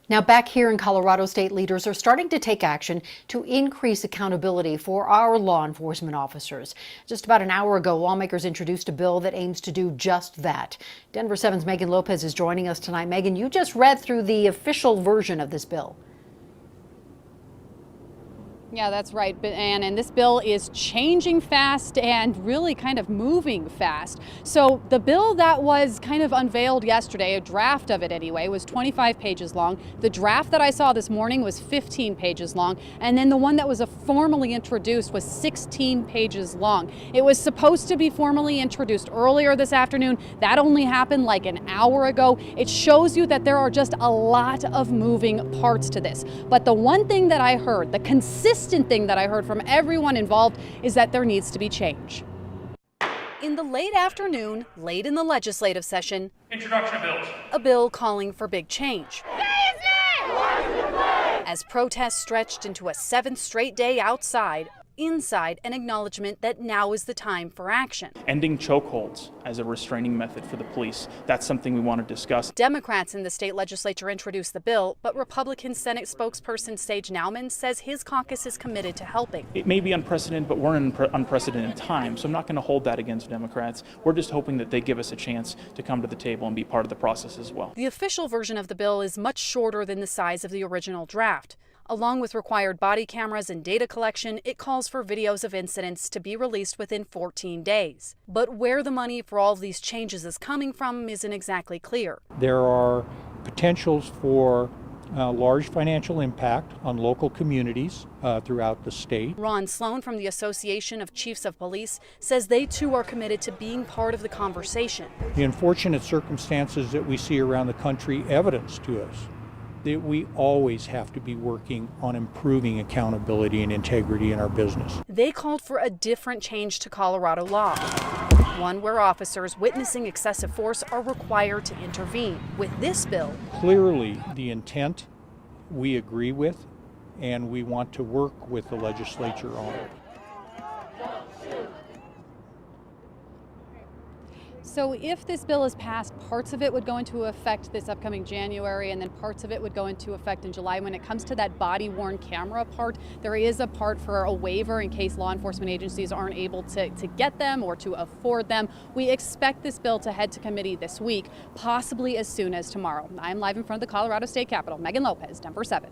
Now, back here in Colorado, state leaders are starting to take action to increase accountability for our law enforcement officers. Just about an hour ago, lawmakers introduced a bill that aims to do just that. Denver7's Megan Lopez is joining us tonight. Megan, you just read through the official version of this bill. Yeah, that's right, Ann. And this bill is changing fast and really kind of moving fast. So the bill that was kind of unveiled yesterday, a draft of it anyway, was 25 pages long. The draft that I saw this morning was 15 pages long. And then the one that was formally introduced was 16 pages long. It was supposed to be formally introduced earlier this afternoon. That only happened like an hour ago. It shows you that there are just a lot of moving parts to this. But the one thing that I heard, the consistent thing that I heard from everyone involved, is that there needs to be change. In the late afternoon, late in the legislative session, introduction of bills. A bill calling for big change. As protests stretched into a 7th straight day outside, inside an acknowledgement that now is the time for action. Ending chokeholds as a restraining method for the police. That's something we want to discuss. Democrats in the state legislature introduced the bill, but Republican Senate spokesperson Sage Naumann says his caucus is committed to helping. It may be unprecedented, but we're in unprecedented time, so I'm not going to hold that against Democrats. We're just hoping that they give us a chance to come to the table and be part of the process as well. The official version of the bill is much shorter than the size of the original draft. Along with required body cameras and data collection, it calls for videos of incidents to be released within 14 days. But where the money for all of these changes is coming from isn't exactly clear. There are potentials for large financial impact on local communities throughout the state. Ron Sloan from the Association of Chiefs of Police says they too are committed to being part of the conversation. The unfortunate circumstances that we see around the country evidence to us that we always have to be working on improving accountability and integrity in our business. They called for a different change to Colorado law, one where officers witnessing excessive force are required to intervene. With this bill, clearly the intent we agree with, and we want to work with the legislature on it. So if this bill is passed, parts of it would go into effect this upcoming January, and then parts of it would go into effect in July. When it comes to that body-worn camera part, there is a part for a waiver in case law enforcement agencies aren't able to get them or to afford them. We expect this bill to head to committee this week, possibly as soon as tomorrow. I'm live in front of the Colorado State Capitol. Megan Lopez, Denver7.